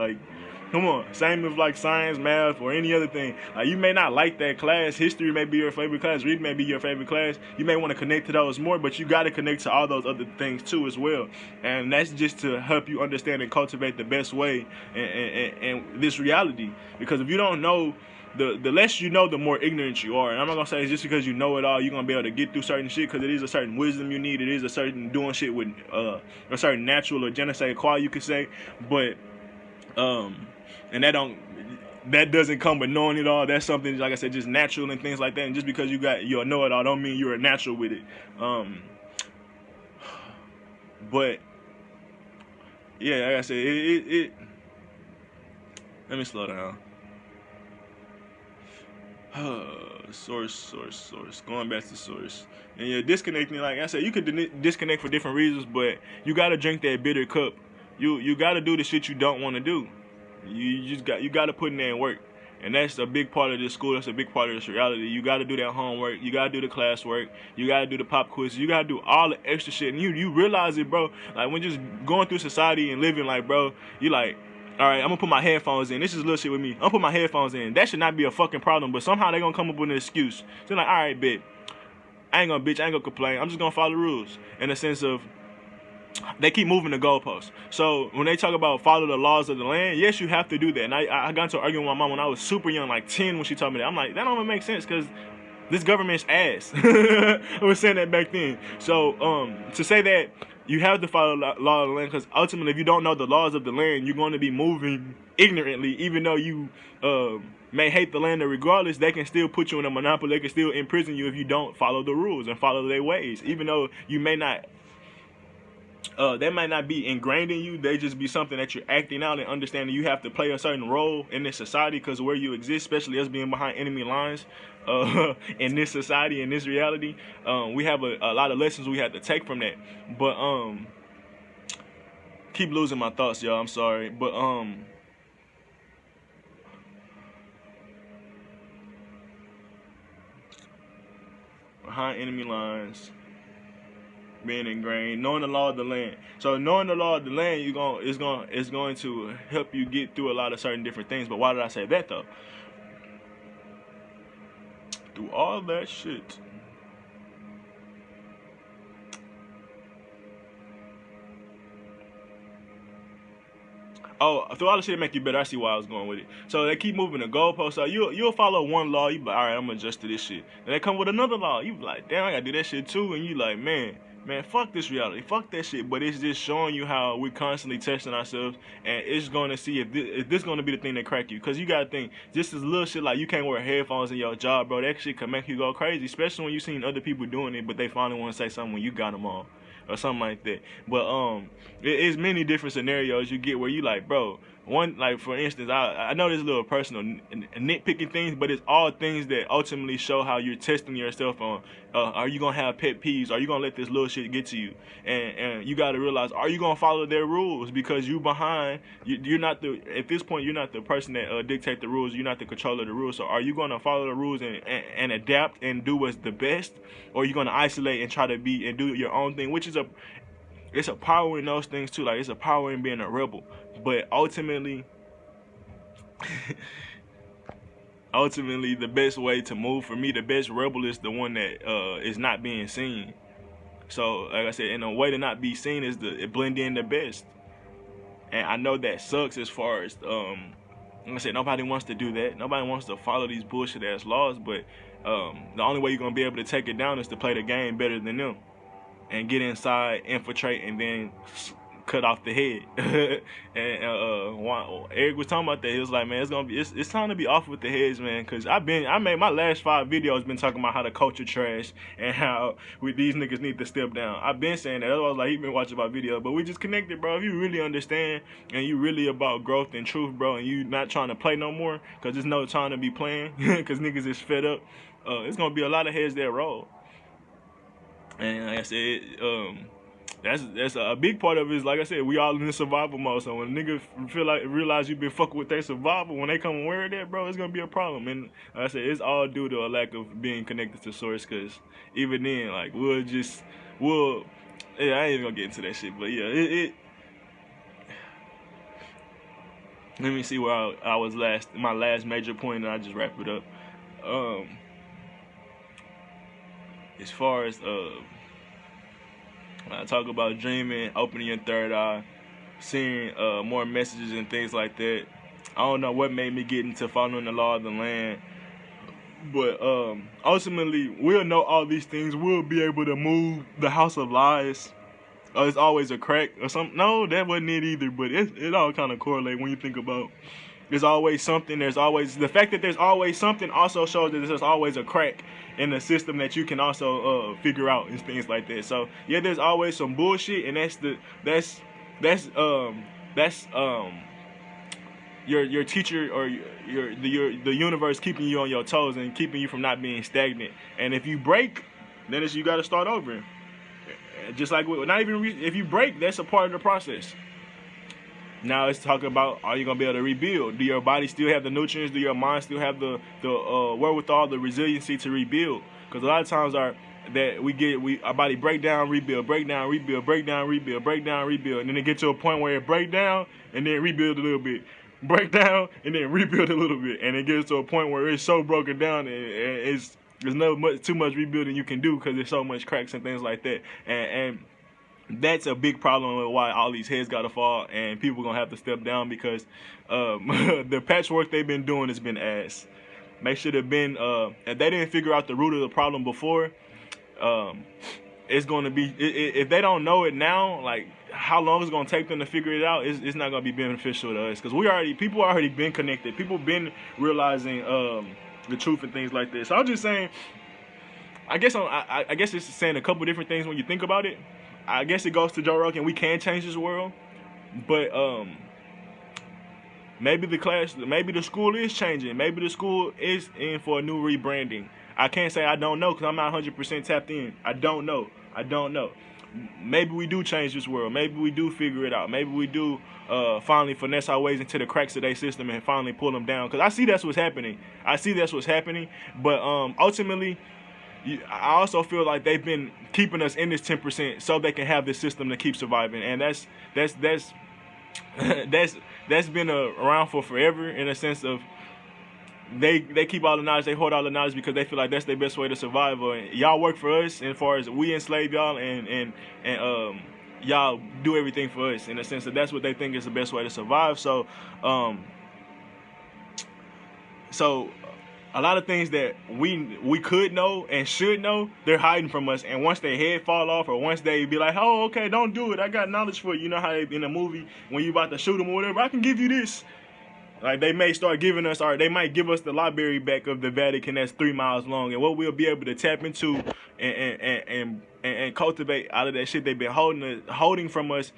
come on. Same with like science, math, or any other thing. Like you may not like that class. History may be your favorite class. Reading may be your favorite class. You may want to connect to those more, but you got to connect to all those other things too as well. And that's just to help you understand and cultivate the best way and this reality. Because if you don't know. The less you know, the more ignorant you are. And I'm not going to say it's just because you know it all, you're going to be able to get through certain shit, because it is a certain wisdom you need. It is a certain doing shit with a certain natural or genetic quality, you could say. But, and that doesn't come with knowing it all. That's something, like I said, just natural and things like that. And just because you'll know it all don't mean you're a natural with it. But, yeah, like I said, let me slow down. Source. Going back to source. And yeah, disconnecting, like I said, you could disconnect for different reasons, but you gotta drink that bitter cup. You gotta do the shit you don't want to do. You gotta put in there and work. And that's a big part of this school. That's a big part of this reality. You got to do that homework. You got to do the classwork. You got to do the pop quiz. You got to do all the extra shit. And you realize it, bro. Like, when just going through society and living, like, bro, you like, all right, I'm going to put my headphones in. This is little shit with me. I'm going to put my headphones in. That should not be a fucking problem. But somehow they going to come up with an excuse. So they're like, all right, bitch. I ain't going to bitch. I ain't going to complain. I'm just going to follow the rules. In the sense of, they keep moving the goalposts. So when they talk about follow the laws of the land, yes, you have to do that. And I got into an argument with my mom when I was super young, like 10, when she told me that. I'm like, that don't even make sense because this government's ass. I was saying that back then. So to say that you have to follow the law of the land, because ultimately, if you don't know the laws of the land, you're going to be moving ignorantly, even though you may hate the land, regardless, they can still put you in a monopoly. They can still imprison you if you don't follow the rules and follow their ways, even though you may not. They might not be ingrained in you. They just be something that you're acting out and understanding you have to play a certain role in this society because where you exist, especially us being behind enemy lines in this society, in this reality, we have a lot of lessons we have to take from that. But keep losing my thoughts, y'all. I'm sorry. But behind enemy lines, being ingrained, knowing the law of the land. So knowing the law of the land, it's going to help you get through a lot of certain different things. But why did I say that though? Through all that shit, through all the shit that make you better. I see why I was going with it. So they keep moving the goalposts. So you'll follow one law. You be like, all right, I'm gonna adjust to this shit. And they come with another law. You be like, damn, I gotta do that shit too. And you like, man, fuck this reality, fuck that shit. But it's just showing you how we're constantly testing ourselves, and it's going to see if this going to be the thing that crack you. Because you got to think, just this little shit like you can't wear headphones in your job, bro, that shit can make you go crazy, especially when you seen other people doing it, but they finally want to say something when you got them on, or something like that. But it's many different scenarios you get where you like, bro, one, like for instance, I know this is a little personal, nitpicking things, but it's all things that ultimately show how you're testing yourself on. Are you gonna have pet peeves? Are you gonna let this little shit get to you? And you gotta realize, are you gonna follow their rules? Because you behind, you're not at this point, you're not the person that dictate the rules. You're not the controller of the rules. So are you gonna follow the rules and adapt and do what's the best, or are you gonna isolate and try to be and do your own thing? Which is it's a power in those things too. Like, it's a power in being a rebel. But ultimately, the best way to move for me, the best rebel is the one that is not being seen. So, like I said, in a way to not be seen is to blend in the best. And I know that sucks as far as, like I said, nobody wants to do that. Nobody wants to follow these bullshit ass laws. But the only way you're gonna be able to take it down is to play the game better than them, and get inside, infiltrate, and then cut off the head. And Eric was talking about that. He was like, man, it's time to be off with the heads, man. Cause I made my last 5 videos been talking about how the culture trash and how these niggas need to step down. I've been saying that. That's why I was like, he been watching my videos, but we just connected, bro. If you really understand and you really about growth and truth, bro, and you not trying to play no more, cause there's no time to be playing, cause niggas is fed up. It's gonna be a lot of heads that roll. And like I said, that's a big part of it is, like I said, we all in the survival mode. So when a nigga realize you've been fucking with their survival, when they come and wear that, bro, it's gonna be a problem. And like I said, it's all due to a lack of being connected to source. Cause even then, like I ain't even gonna get into that shit. But yeah, let me see where I was my last major point, and I just wrap it up. As far as when I talk about dreaming, opening your third eye, seeing more messages and things like that, I don't know what made me get into following the law of the land, but ultimately we'll know all these things. We'll be able to move the house of lies. It's always a crack or something. No, that wasn't it either, but it all kind of correlates when you think about there's always something. There's always the fact that there's always something also shows that there's always a crack in the system that you can also figure out and things like that. So yeah, there's always some bullshit, and that's your teacher or the universe keeping you on your toes and keeping you from not being stagnant. And if you break, then you got to start over. Just like not even if you break, that's a part of the process. Now it's talking about, are you gonna be able to rebuild? Do your body still have the nutrients? Do your mind still have the wherewithal, the resiliency to rebuild? Because a lot of times our body break down, rebuild, break down, rebuild, break down, rebuild, break down, rebuild, and then it get to a point where it break down and then rebuild a little bit, break down and then rebuild a little bit, and it gets to a point where it's so broken down and there's no too much rebuilding you can do because there's so much cracks and things like that, and that's a big problem with why all these heads gotta fall and people gonna have to step down, because the patchwork they've been doing has been ass. They should have been if they didn't figure out the root of the problem before, it's gonna be, if they don't know it now, like how long it's gonna take them to figure it out, it's not gonna be beneficial to us, because people already been connected, people been realizing the truth and things like this. So I'm just saying, I guess it's saying a couple different things when you think about it. I guess it goes to Joe Rogan. We can change this world, but maybe the school is changing. Maybe the school is in for a new rebranding. I can't say I don't know because I'm not 100% tapped in. I don't know. Maybe we do change this world. Maybe we do figure it out. Maybe we do finally finesse our ways into the cracks of their system and finally pull them down. Because I see that's what's happening. But ultimately, I also feel like they've been keeping us in this 10% so they can have this system to keep surviving, and that's been around for forever, in a sense of they keep all the knowledge, they hoard all the knowledge because they feel like that's their best way to survive. Or y'all work for us, and as far as we enslave y'all, and y'all do everything for us, in a sense that that's what they think is the best way to survive. So a lot of things that we could know and should know, they're hiding from us. And once their head fall off, or once they be like, oh, okay, don't do it, I got knowledge for you. You know how in a movie, when you about to shoot them or whatever, I can give you this. Like, they may start giving us, or they might give us the library back of the Vatican that's 3 miles long, and what we'll be able to tap into and cultivate out of that shit they've been holding from us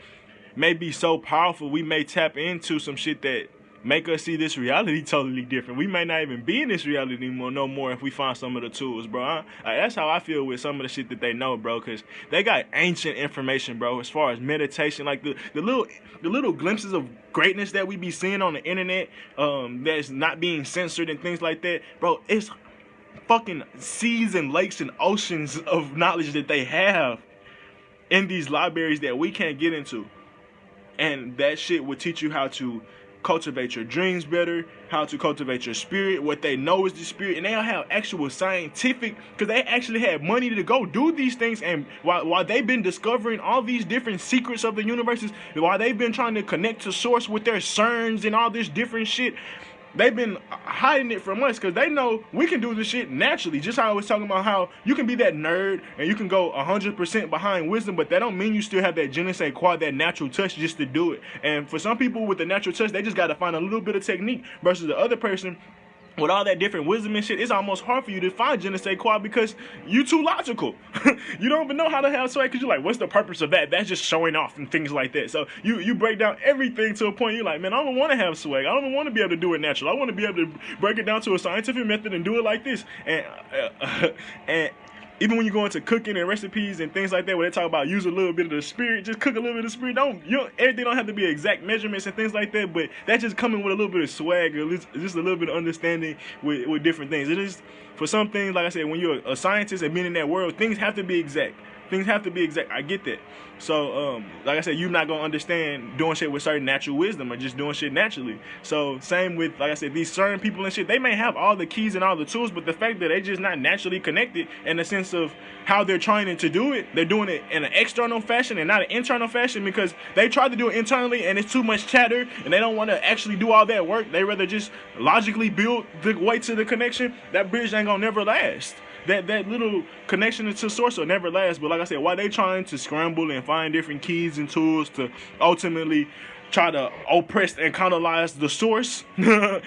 may be so powerful. We may tap into some shit that make us see this reality totally different. We may not even be in this reality anymore, no more, if we find some of the tools, bro. That's how I feel with some of the shit that they know, bro, because they got ancient information, bro, as far as meditation, like the little glimpses of greatness that we be seeing on the internet, that's not being censored and things like that, bro. It's fucking seas and lakes and oceans of knowledge that they have in these libraries that we can't get into. And that shit will teach you how to cultivate your dreams better, how to cultivate your spirit. What they know is the spirit, and they don't have actual scientific, because they actually had money to go do these things. And while they've been discovering all these different secrets of the universes, while they've been trying to connect to source with their CERNs and all this different shit, they've been hiding it from us because they know we can do this shit naturally. Just how I was talking about how you can be that nerd and you can go 100% behind wisdom, but that don't mean you still have that je ne sais quoi, that natural touch just to do it. And for some people with the natural touch, they just got to find a little bit of technique, versus the other person with all that different wisdom and shit, it's almost hard for you to find je ne sais quoi because you too logical. You don't even know how to have swag because you're like, what's the purpose of that? That's just showing off and things like that. So you break down everything to a point you're like, man, I don't want to have swag. I don't want to be able to do it natural. I want to be able to break it down to a scientific method and do it like this. And even when you go into cooking and recipes and things like that, where they talk about use a little bit of the spirit, just cook a little bit of the spirit. Everything don't have to be exact measurements and things like that, but that's just coming with a little bit of swag, or just a little bit of understanding with different things. It is, for some things, like I said, when you're a scientist and being in that world, things have to be exact. I get that. So, like I said, you're not going to understand doing shit with certain natural wisdom or just doing shit naturally. So, same with, like I said, these certain people and shit, they may have all the keys and all the tools, but the fact that they're just not naturally connected in the sense of how they're trying to do it, they're doing it in an external fashion and not an internal fashion, because they try to do it internally and it's too much chatter and they don't want to actually do all that work. They rather just logically build the way to the connection. That bridge ain't going to never last. That little connection to source will never last. But like I said, while they trying to scramble and find different keys and tools to ultimately try to oppress and colonize the source,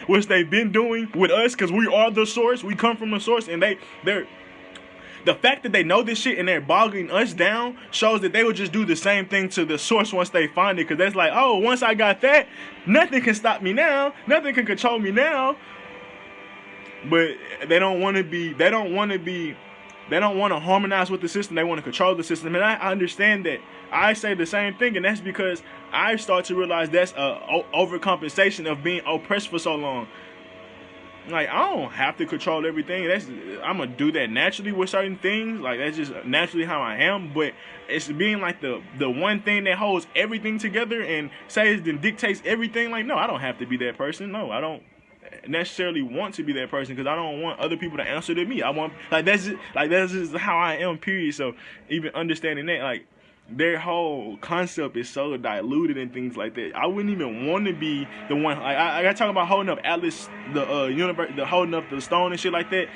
which they've been doing with us, because we are the source, we come from the source, and they're the fact that they know this shit and they're bogging us down shows that they would just do the same thing to the source once they find it, because that's like, oh, once I got that, nothing can stop me now, nothing can control me now. But they don't want to harmonize with the system. They want to control the system. And I understand that. I say the same thing, and that's because I start to realize that's a overcompensation of being oppressed for so long. Like, I don't have to control everything. I'm gonna do that naturally with certain things. Like, that's just naturally how I am. But it's being like the one thing that holds everything together and says and dictates everything. Like, no, I don't have to be that person. No, I don't necessarily want to be that person because I don't want other people to answer to me. I want that's just how I am. Period. So even understanding that, like, their whole concept is so diluted and things like that. I wouldn't even want to be the one. Like, I got talking about holding up Atlas, the universe, the holding up the stone and shit like that.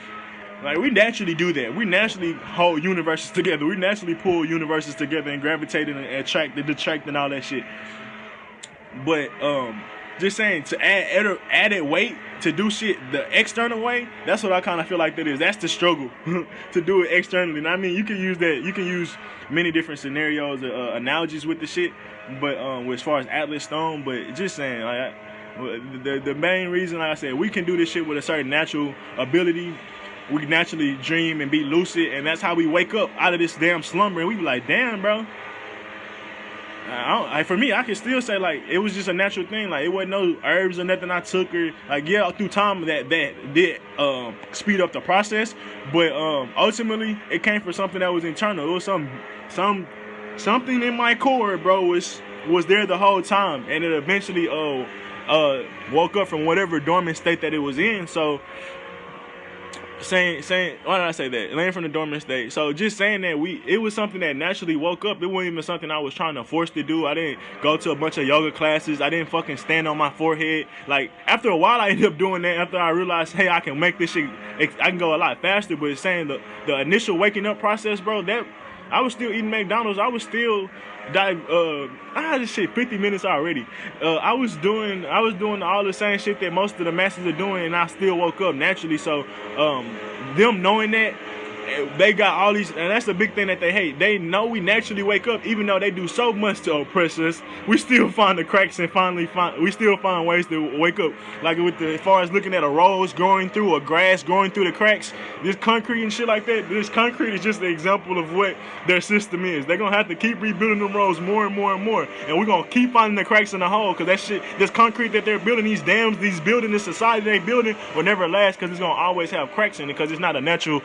Like, we naturally do that. We naturally hold universes together. We naturally pull universes together and gravitate and attract and detract and all that shit. But just saying, to add added weight to do shit the external way, that's what I kind of feel like that is. That's the struggle to do it externally. And I mean, you can use that. You can use many different scenarios, analogies with the shit. But as far as Atlas Stone, but just saying, like, the main reason, like I said, we can do this shit with a certain natural ability. We naturally dream and be lucid, and that's how we wake up out of this damn slumber. And we be like, damn, bro. For me, I can still say, like, it was just a natural thing. Like, it wasn't no herbs or nothing I took, or like, yeah, through time that did speed up the process. But ultimately, it came from something that was internal. It was something in my core, bro, was there the whole time, and it eventually woke up from whatever dormant state that it was in. So saying why did I say that? Laying from the dormant state. So just saying that it was something that naturally woke up. It wasn't even something I was trying to force to do. I didn't go to a bunch of yoga classes. I didn't fucking stand on my forehead. Like, after a while I ended up doing that after I realized, hey, I can make this shit, I can go a lot faster. But it's saying the initial waking up process, bro, that I was still eating McDonald's. I was still I had this shit 50 minutes already. I was doing all the same shit that most of the masses are doing, and I still woke up naturally. So them knowing that, they got all these, and that's the big thing that they hate. They know we naturally wake up, even though they do so much to oppress us. We still find the cracks and we still find ways to wake up. Like as far as looking at a rose growing through, or grass growing through the cracks, this concrete and shit like that. This concrete is just an example of what their system is. They're gonna have to keep rebuilding them roads more and more and more, and we're gonna keep finding the cracks in the hole, because that shit, this concrete that they're building, these dams, these buildings, this society they're building will never last, because it's gonna always have cracks in it, because it's not a natural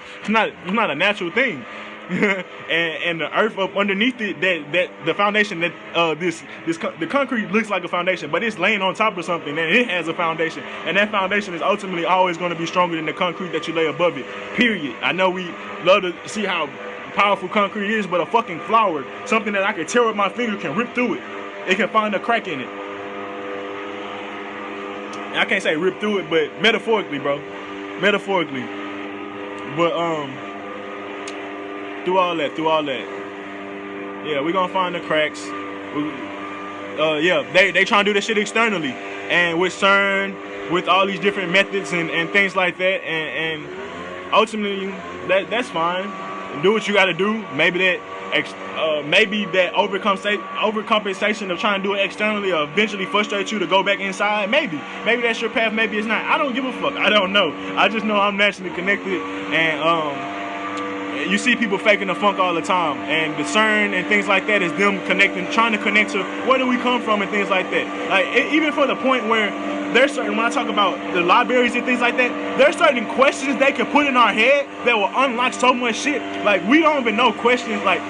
thing. and the earth up underneath it, that the foundation that the concrete looks like a foundation, but it's laying on top of something, and it has a foundation, and that foundation is ultimately always going to be stronger than the concrete that you lay above it, period. I know we love to see how powerful concrete is, but a fucking flower, something that I can tear with my finger, can rip through it. It can find a crack in it. I can't say rip through it, but metaphorically, bro, metaphorically. But through all that, yeah, we're gonna find the cracks. They trying to do this shit externally, and with CERN, with all these different methods and things like that, and ultimately that's fine. Do what you got to do. Maybe that overcompensation of trying to do it externally will eventually frustrate you to go back inside. Maybe that's your path. Maybe it's not. I don't give a fuck. I don't know. I just know I'm naturally connected, and you see people faking the funk all the time, and the CERN and things like that is them trying to connect to where do we come from and things like that. Like, even for the point where there's certain, when I talk about the libraries and things like that, there's certain questions they can put in our head that will unlock so much shit. Like, we don't even know questions. Like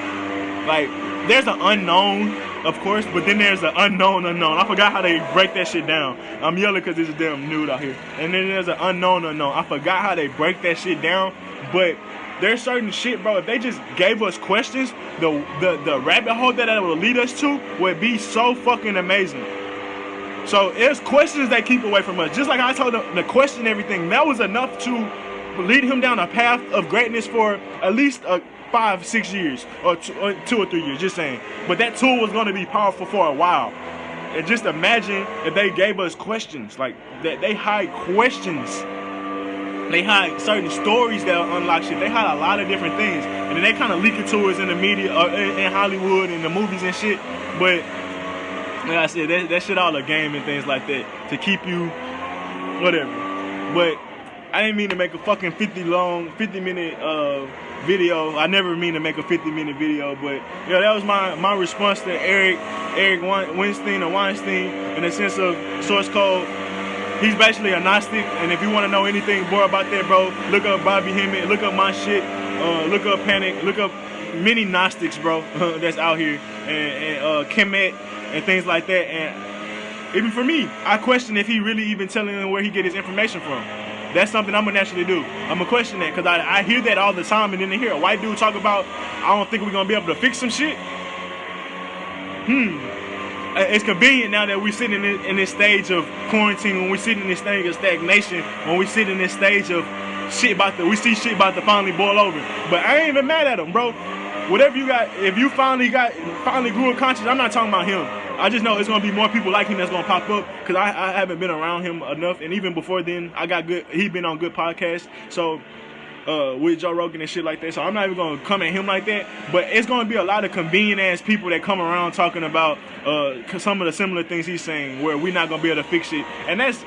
there's an unknown, of course, but then there's an unknown. I forgot how they break that shit down. I'm yelling because it's a damn nude out here. And then there's an unknown. I forgot how they break that shit down, but there's certain shit, bro. If they just gave us questions, the rabbit hole that it would lead us to would be so fucking amazing. So there's questions that keep away from us. Just like I told them to question everything, that was enough to lead him down a path of greatness for at least 5-6 years, or 2 or 3 years, just saying. But that tool was going to be powerful for a while. And just imagine if they gave us questions, like that. They hide questions. They hide certain stories that will unlock shit. They hide a lot of different things, and then they kind of leak it to us in the media, in Hollywood, in the movies and shit. But like I said, that shit all a game and things like that to keep you whatever. But I didn't mean to make a fucking 50-minute video. I never mean to make a 50-minute video, but that was my response to Eric Weinstein in the sense of source code. He's basically a Gnostic, and if you want to know anything more about that, bro, look up Bobby Hemmett, look up my shit, look up Panic, look up many Gnostics, bro, that's out here, and Kemet and things like that. And even for me, I question if he really even telling them where he get his information from. That's something I'm gonna naturally do. I'm gonna question that because I hear that all the time, and then I hear a white dude talk about, I don't think we're gonna be able to fix some shit. It's convenient now that we're sitting in this stage of quarantine, when we're sitting in this stage of stagnation, when we sit in this stage of we see shit about to finally boil over. But I ain't even mad at him, bro. Whatever you got, if you finally grew a conscience, I'm not talking about him. I just know it's gonna be more people like him that's gonna pop up because I haven't been around him enough, and even before then, he been on good podcasts. So with Joe Rogan and shit like that. So I'm not even gonna come at him like that. But it's gonna be a lot of convenient ass people that come around talking about some of the similar things he's saying, where we're not gonna be able to fix it, and it's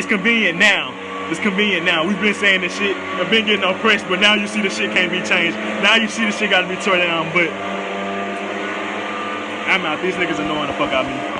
convenient now. It's convenient now. We've been saying this shit and been getting oppressed, but now you see the shit can't be changed. Now you see the shit gotta be torn down. But I'm out. These niggas annoying the fuck out of me.